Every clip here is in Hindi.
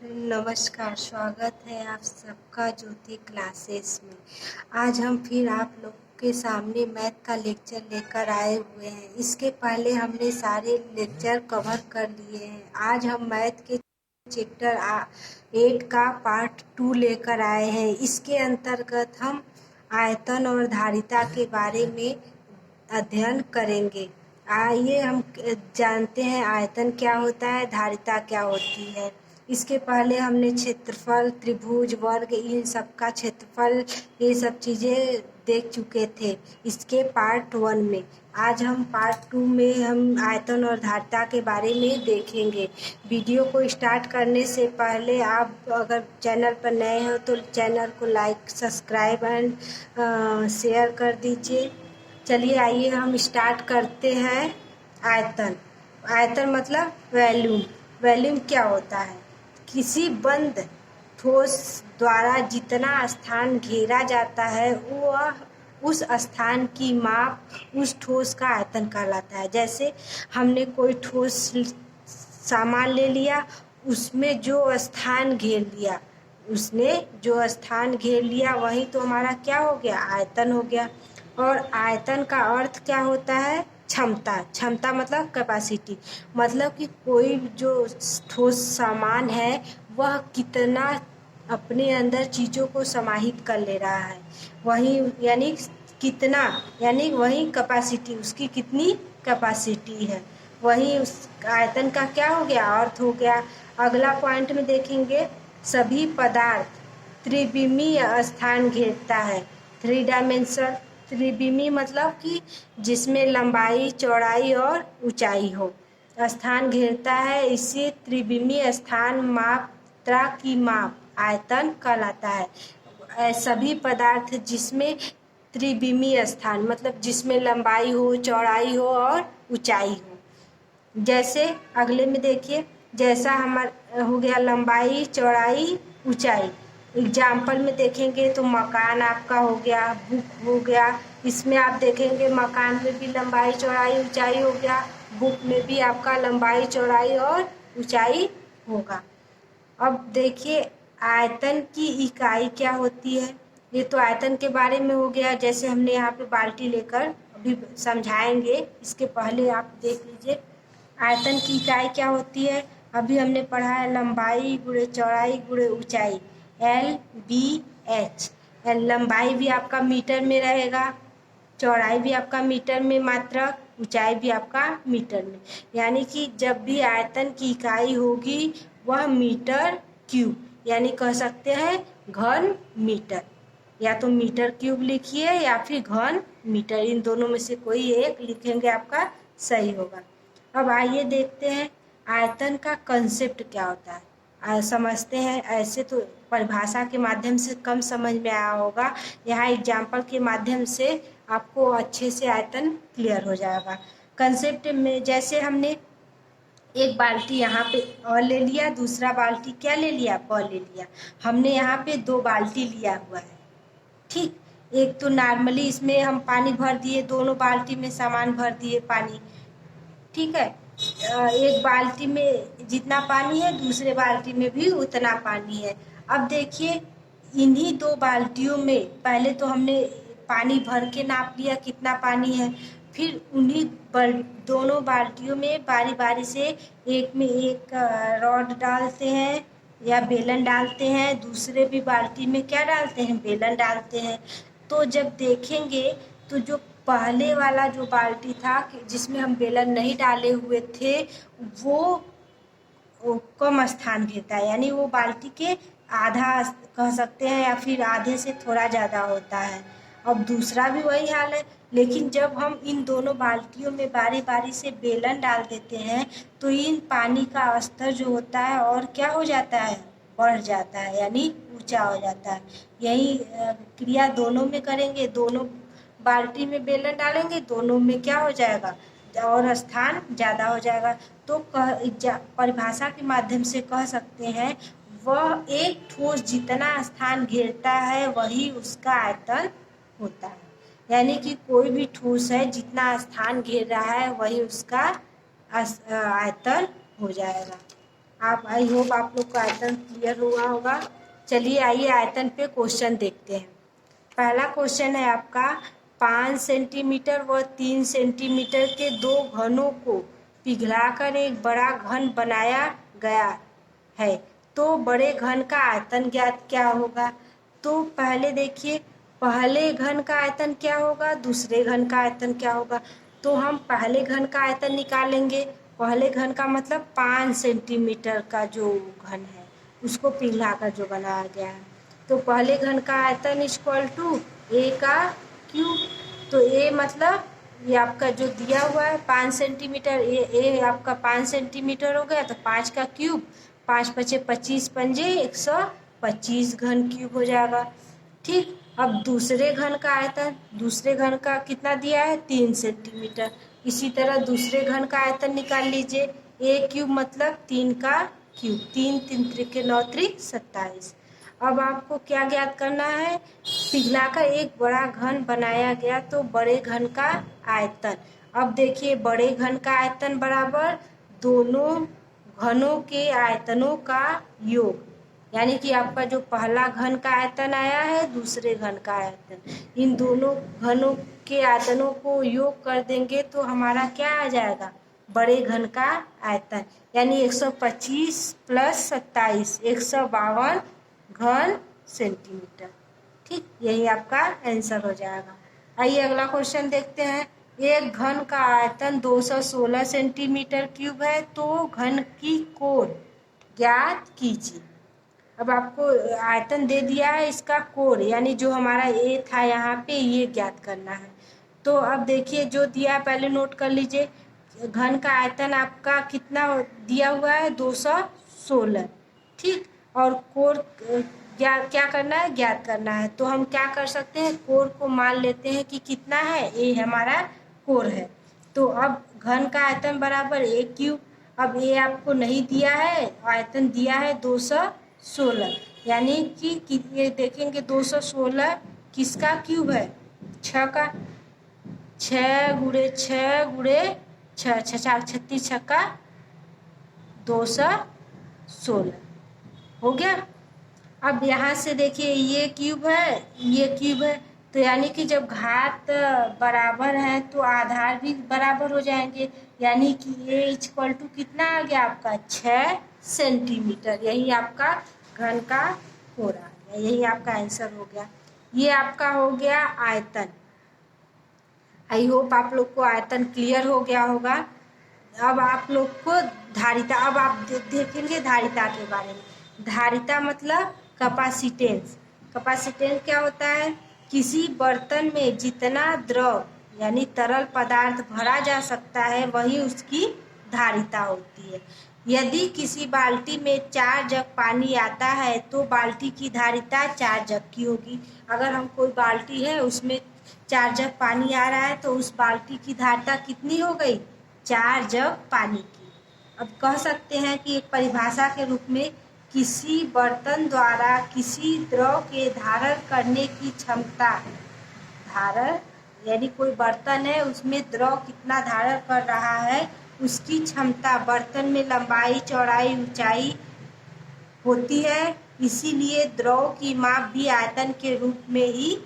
नमस्कार, स्वागत है आप सबका ज्योति क्लासेस में। आज हम फिर आप लोग के सामने मैथ का लेक्चर लेकर आए हुए हैं। इसके पहले हमने सारे लेक्चर कवर कर लिए हैं। आज हम मैथ के चैप्टर 8 का पार्ट 2 लेकर आए हैं। इसके अंतर्गत हम आयतन और धारिता के बारे में अध्ययन करेंगे। आइए हम जानते हैं आयतन क्या होता है, धारिता क्या होती है। इसके पहले हमने क्षेत्रफल, त्रिभुज, वर्ग, इन सब का क्षेत्रफल, ये सब चीज़ें देख चुके थे इसके पार्ट 1 में। आज हम पार्ट 2 में हम आयतन और धारिता के बारे में देखेंगे। वीडियो को स्टार्ट करने से पहले आप अगर चैनल पर नए हो तो चैनल को लाइक, सब्सक्राइब एंड शेयर कर दीजिए। चलिए आइए हम स्टार्ट करते हैं। आयतन। आयतन मतलब वॉल्यूम। वॉल्यूम क्या होता है? किसी बंद ठोस द्वारा जितना स्थान घेरा जाता है वह उस स्थान की माप उस ठोस का आयतन कहलाता है। जैसे हमने कोई ठोस सामान ले लिया, उसमें जो स्थान घेर लिया, उसने जो स्थान घेर लिया वही तो हमारा क्या हो गया? आयतन हो गया। और आयतन का अर्थ क्या होता है? क्षमता। क्षमता मतलब कैपेसिटी, मतलब कि कोई जो ठोस सामान है वह कितना अपने अंदर चीज़ों को समाहित कर ले रहा है, वही यानी कितना, यानी वही कैपेसिटी, उसकी कितनी कैपेसिटी है, वही उस आयतन का क्या हो गया? अर्थ हो गया। अगला पॉइंट में देखेंगे, सभी पदार्थ त्रिविमीय स्थान घेरता है। 3 डायमेंशन। त्रिविमीय मतलब कि जिसमें लंबाई, चौड़ाई और ऊंचाई हो, स्थान घेरता है। इसे त्रिविमीय स्थान मात्रा की माप आयतन कहलाता है। सभी पदार्थ जिसमें त्रिविमीय स्थान मतलब जिसमें लंबाई हो, चौड़ाई हो और ऊंचाई हो। जैसे अगले में देखिए, जैसा हमारा हो गया लंबाई, चौड़ाई, ऊंचाई। एग्जाम्पल में देखेंगे तो मकान आपका हो गया, बुक हो गया। इसमें आप देखेंगे मकान में भी लंबाई, चौड़ाई, ऊंचाई हो गया, बुक में भी आपका लंबाई, चौड़ाई और ऊंचाई होगा। अब देखिए आयतन की इकाई क्या होती है। ये तो आयतन के बारे में हो गया। जैसे हमने यहाँ पे बाल्टी लेकर अभी समझाएंगे, इसके पहले आप देख लीजिए आयतन की इकाई क्या होती है। अभी हमने पढ़ा है लंबाई गुणे चौड़ाई गुणे ऊंचाई, LBH। लंबाई भी आपका मीटर में रहेगा, चौड़ाई भी आपका मीटर में मात्रक, ऊंचाई भी आपका मीटर में। यानी कि जब भी आयतन की इकाई होगी वह मीटर क्यूब, यानी कह सकते हैं घन मीटर। या तो मीटर क्यूब लिखिए या फिर घन मीटर, इन दोनों में से कोई एक लिखेंगे आपका सही होगा। अब आइए देखते हैं आयतन का कंसेप्ट क्या होता है। समझते हैं। ऐसे तो परिभाषा के माध्यम से कम समझ में आया होगा, यहाँ एग्जाम्पल के माध्यम से आपको अच्छे से आयतन क्लियर हो जाएगा। कंसेप्ट में जैसे हमने एक बाल्टी यहाँ पे और ले लिया, दूसरा बाल्टी क्या ले लिया? प ले लिया। हमने यहाँ पे 2 बाल्टी लिया हुआ है, ठीक। एक तो नॉर्मली इसमें हम पानी भर दिए, दोनों बाल्टी में सामान भर दिए पानी, ठीक है। एक बाल्टी में जितना पानी है दूसरे बाल्टी में भी उतना पानी है। अब देखिए इन्हीं 2 बाल्टियों में पहले तो हमने पानी भर के नाप लिया कितना पानी है, फिर उन्हीं दोनों बाल्टियों में बारी बारी से एक में एक रॉड डालते हैं या बेलन डालते हैं, दूसरे भी बाल्टी में क्या डालते हैं? बेलन डालते हैं। तो जब देखेंगे तो जो पहले वाला जो बाल्टी था जिसमें हम बेलन नहीं डाले हुए थे वो कम स्थान घेरता है, यानी वो बाल्टी के आधा कह सकते हैं या फिर आधे से थोड़ा ज़्यादा होता है। अब दूसरा भी वही हाल है, लेकिन जब हम इन दोनों बाल्टियों में बारी बारी से बेलन डाल देते हैं तो इन पानी का स्तर जो होता है और क्या हो जाता है? बढ़ जाता है, यानी ऊंचा हो जाता है। यही क्रिया दोनों में करेंगे, दोनों बाल्टी में बेलन डालेंगे, दोनों में क्या हो जाएगा? और स्थान ज़्यादा हो जाएगा। तो परिभाषा के माध्यम से कह सकते हैं वह एक ठोस जितना स्थान घेरता है वही उसका आयतन होता है। यानी कि कोई भी ठोस है जितना स्थान घेर रहा है वही उसका आयतन हो जाएगा। आप आई होप आप लोग को आयतन क्लियर हुआ होगा। चलिए आइए आयतन पे क्वेश्चन देखते हैं। पहला क्वेश्चन है आपका 5 सेंटीमीटर व 3 सेंटीमीटर के दो घनों को पिघलाकर एक बड़ा घन बनाया गया है, तो बड़े घन का आयतन ज्ञात क्या होगा। तो पहले देखिए, पहले घन का आयतन क्या होगा, दूसरे घन का आयतन क्या होगा। तो हम पहले घन का आयतन निकालेंगे। पहले घन का मतलब 5 सेंटीमीटर का जो घन है उसको पिघलाकर जो बनाया गया है। तो पहले घन का आयतन इक्वल टू ए का क्यूब। तो ए मतलब ये आपका जो दिया हुआ है 5 सेंटीमीटर, ए आपका 5 सेंटीमीटर हो गया, तो 5 का क्यूब, 5 पचे 25 पंजे 125 घन क्यूब हो जाएगा। ठीक, अब दूसरे घन का आयतन, दूसरे घन का कितना दिया है 3 सेंटीमीटर। इसी तरह दूसरे घन का आयतन निकाल लीजिए। ए क्यूब मतलब 3 का क्यूब, 3 3 त्रिके 9 त्रिक 27। अब आपको क्या ज्ञात करना है, पिघलाकर एक बड़ा घन बनाया गया, तो बड़े घन का आयतन। अब देखिए, बड़े घन का आयतन बराबर दोनों घनों के आयतनों का योग, यानी कि आपका जो पहला घन का आयतन आया है, दूसरे घन का आयतन, इन दोनों घनों के आयतनों को योग कर देंगे तो हमारा क्या आ जाएगा, बड़े घन का आयतन, यानी 125 प्लस 27 152 घन सेंटीमीटर। ठीक, यही आपका आंसर हो जाएगा। आइए अगला क्वेश्चन देखते हैं। एक घन का आयतन 216 सेंटीमीटर क्यूब है, तो घन की कोण ज्ञात कीजिए। अब आपको आयतन दे दिया है, इसका कोण यानी जो हमारा ए था यहाँ पे, ये ज्ञात करना है। तो अब देखिए जो दिया है पहले नोट कर लीजिए। घन का आयतन आपका कितना दिया हुआ है 216। ठीक, और कोण क्या करना है, ज्ञात करना है। तो हम क्या कर सकते हैं, कोण को मान लेते हैं कि कितना है, ए हमारा कोण है। तो अब घन का आयतन बराबर ए क्यूब। अब ए आपको नहीं दिया है, आयतन दिया है 216, यानी कि ये देखेंगे 216 किसका क्यूब है, 6 का। 6 गुणे 6 गुणे 6 6 4 36 छक्का 216 हो गया। अब यहाँ से देखिए ये क्यूब है, ये क्यूब है, तो यानी कि जब घात बराबर है तो आधार भी बराबर हो जाएंगे, यानी कि ये इक्वल टू कितना आ गया आपका 6 सेंटीमीटर। यही आपका घन का कोण आ गया, यही आपका आंसर हो गया। ये आपका हो गया आयतन। आई होप आप लोग को आयतन क्लियर हो गया होगा। अब आप लोग को धारिता, अब आप देखेंगे धारिता के बारे में। धारिता मतलब कैपेसिटेंस। कैपेसिटेंस क्या होता है, किसी बर्तन में जितना द्रव यानी तरल पदार्थ भरा जा सकता है वही उसकी धारिता होती है। यदि किसी बाल्टी में 4 जग पानी आता है तो बाल्टी की धारिता 4 जग की होगी। अगर हम कोई बाल्टी है उसमें 4 जग पानी आ रहा है तो उस बाल्टी की धारिता कितनी हो गई, 4 जग पानी की। अब कह सकते हैं कि एक परिभाषा के रूप में किसी बर्तन द्वारा किसी द्रव के धारण करने की क्षमता, धारण यानी कोई बर्तन है उसमें द्रव कितना धारण कर रहा है उसकी क्षमता, बर्तन में लंबाई चौड़ाई ऊंचाई होती है, इसीलिए द्रव की माप भी आयतन के रूप में ही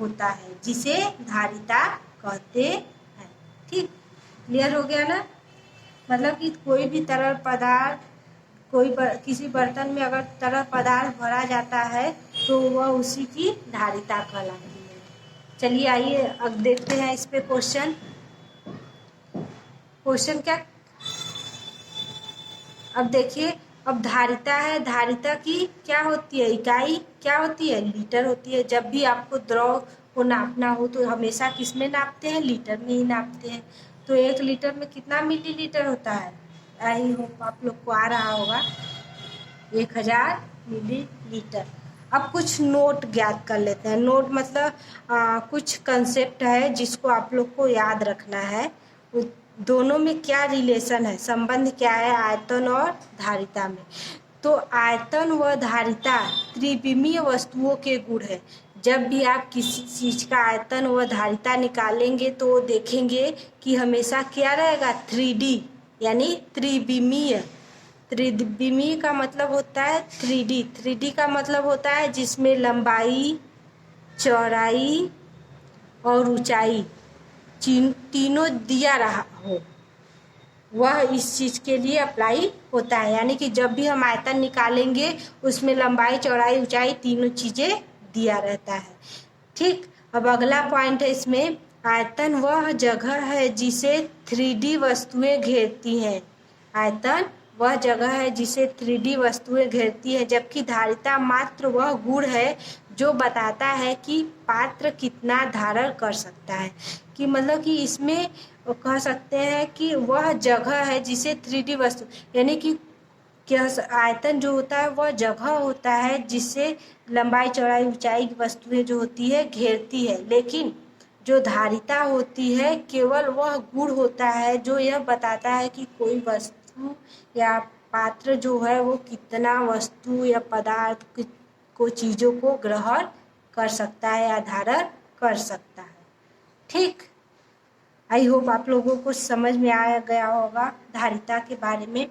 होता है, जिसे धारिता कहते हैं। ठीक, क्लियर हो गया ना। मतलब कि कोई भी तरल पदार्थ, किसी बर्तन में अगर तरल पदार्थ भरा जाता है तो वह उसी की धारिता कहलाती है। चलिए आइए अब देखते हैं इस पे क्वेश्चन। क्वेश्चन क्या, अब देखिए, अब धारिता है, धारिता की क्या होती है, इकाई क्या होती है, लीटर होती है। जब भी आपको द्रव को नापना हो तो हमेशा किस में नापते हैं, लीटर में ही नापते हैं। तो 1 लीटर में कितना मिलीलीटर होता है, आई होप आप लोग को आ रहा होगा, 1000 मिलीलीटर। अब कुछ नोट ज्ञात कर लेते हैं। नोट मतलब कुछ कंसेप्ट है जिसको आप लोग को याद रखना है। दोनों में क्या रिलेशन है, संबंध क्या है आयतन और धारिता में। तो आयतन व धारिता त्रिविमीय वस्तुओं के गुण है। जब भी आप किसी चीज का आयतन व धारिता निकालेंगे तो देखेंगे कि हमेशा क्या रहेगा, 3D यानी त्रिविमीय त्रिविमीय का मतलब होता है 3D। 3D का मतलब होता है जिसमें लंबाई, चौड़ाई और ऊंचाई तीनों दिया रहा हो, वह इस चीज़ के लिए अप्लाई होता है। यानी कि जब भी हम आयतन निकालेंगे उसमें लंबाई, चौड़ाई, ऊंचाई तीनों चीज़ें दिया रहता है। ठीक, अब अगला पॉइंट है इसमें, आयतन वह जगह है जिसे 3D वस्तुएं घेरती हैं। आयतन वह जगह है जिसे 3D वस्तुएं घेरती है, जबकि धारिता मात्र वह गुण है जो बताता है कि पात्र कितना धारण कर सकता है। कि मतलब कि इसमें कह सकते हैं कि वह जगह है जिसे 3D वस्तु, यानी कि क्या आयतन जो होता है वह जगह होता है जिससे लंबाई, चौड़ाई, ऊंचाई की वस्तुएं जो होती है घेरती है। लेकिन जो धारिता होती है केवल वह गुण होता है जो यह बताता है कि कोई वस्तु या पात्र जो है वो कितना वस्तु या पदार्थ को चीज़ों को ग्रहण कर सकता है या धारण कर सकता है। ठीक, आई होप आप लोगों को समझ में आ गया होगा धारिता के बारे में।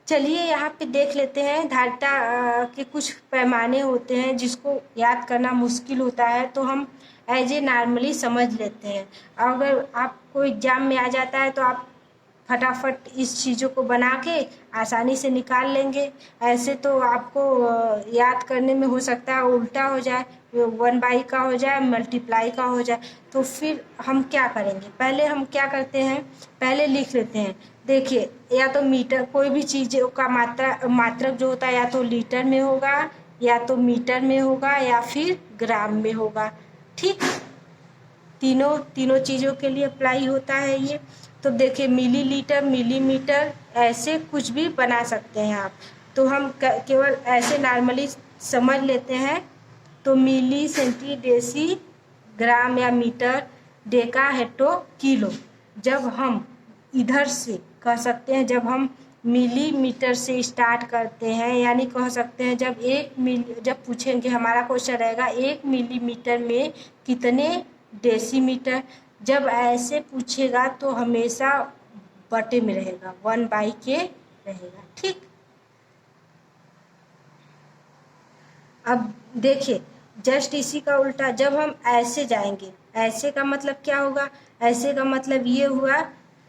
चलिए यहाँ पे देख लेते हैं धारिता के कुछ पैमाने होते हैं जिसको याद करना मुश्किल होता है, तो हम एज ए नॉर्मली समझ लेते हैं। अगर आपको एग्जाम में आ जाता है तो आप फटाफट इस चीज़ों को बना के आसानी से निकाल लेंगे। ऐसे तो आपको याद करने में हो सकता है उल्टा हो जाए, 1/, का हो जाए, मल्टीप्लाई का हो जाए। तो फिर हम क्या करेंगे, पहले हम क्या करते हैं, पहले लिख लेते हैं। देखिए, या तो मीटर, कोई भी चीज़ का मात्रक जो होता है या तो लीटर में होगा, या तो मीटर में होगा, या फिर ग्राम में होगा। ठीक, तीनों चीज़ों के लिए अप्लाई होता है ये। तो देखिए, मिलीलीटर, मिलीमीटर, ऐसे कुछ भी बना सकते हैं आप। तो हम केवल ऐसे नॉर्मली समझ लेते हैं। तो मिली, सेंटी, डेसी, ग्राम या मीटर, डेका, हेक्टो, किलो। जब हम इधर से कह सकते हैं, जब हम मिलीमीटर से स्टार्ट करते हैं, यानी कह सकते हैं जब पूछेंगे, हमारा क्वेश्चन रहेगा 1 मिलीमीटर में कितने डेसीमीटर। जब ऐसे पूछेगा तो हमेशा बटे में रहेगा, 1/k रहेगा। ठीक, अब देखिए जस्ट इसी का उल्टा, जब हम ऐसे जाएंगे, ऐसे का मतलब क्या होगा, ऐसे का मतलब ये हुआ,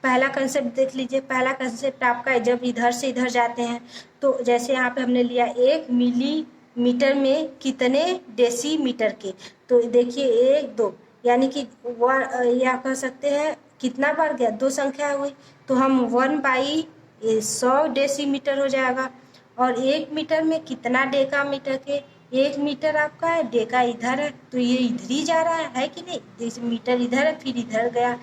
पहला कंसेप्ट देख लीजिए। पहला कंसेप्ट आपका है जब इधर से इधर जाते हैं, तो जैसे यहाँ पे हमने लिया 1 मिलीमीटर में कितने डेसीमीटर के, तो देखिए 1, 2, यानी कि या कह सकते हैं कितना बार गया, 2 संख्या हुई, तो हम 1/100 डेसीमीटर हो जाएगा। और 1 मीटर में कितना डेकामीटर के, 1 मीटर आपका है, डेका इधर है, तो ये इधर ही जा रहा है कि नहीं, जैसे मीटर इधर है फिर इधर गया,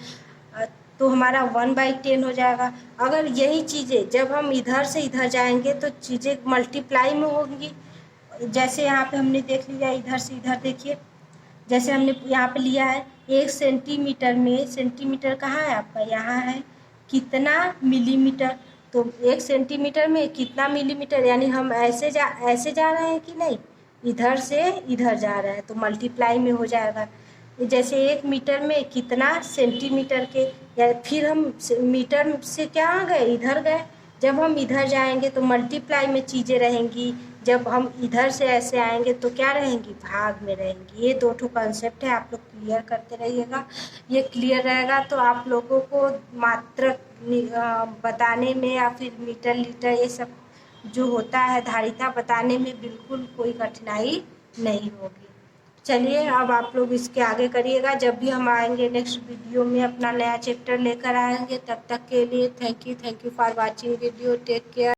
तो हमारा 1/10 हो जाएगा। अगर यही चीज़ें जब हम इधर से इधर जाएंगे तो चीज़ें मल्टीप्लाई में होंगी। जैसे यहाँ पे हमने देख लिया, इधर से इधर देखिए, जैसे हमने यहाँ पे लिया है 1 सेंटीमीटर में, सेंटीमीटर कहाँ है आपका, यहाँ है, कितना मिलीमीटर, तो 1 सेंटीमीटर में कितना मिलीमीटर, यानी हम ऐसे जा रहे हैं कि नहीं, इधर से इधर जा रहे हैं, तो मल्टीप्लाई में हो जाएगा। जैसे 1 मीटर में कितना सेंटीमीटर के, या फिर हम मीटर से क्या आ गए, इधर गए। जब हम इधर जाएंगे तो मल्टीप्लाई में चीज़ें रहेंगी, जब हम इधर से ऐसे आएंगे तो क्या रहेंगी, भाग में रहेंगी। ये 2 ठो कॉन्सेप्ट है, आप लोग क्लियर करते रहिएगा। ये क्लियर रहेगा तो आप लोगों को मात्रक बताने में या फिर मीटर, लीटर, ये सब जो होता है धारिता बताने में बिल्कुल कोई कठिनाई नहीं होगी। चलिए, अब आप लोग इसके आगे करिएगा। जब भी हम आएंगे नेक्स्ट वीडियो में अपना नया चैप्टर लेकर आएंगे, तब तक के लिए thank you for watching video. Take care.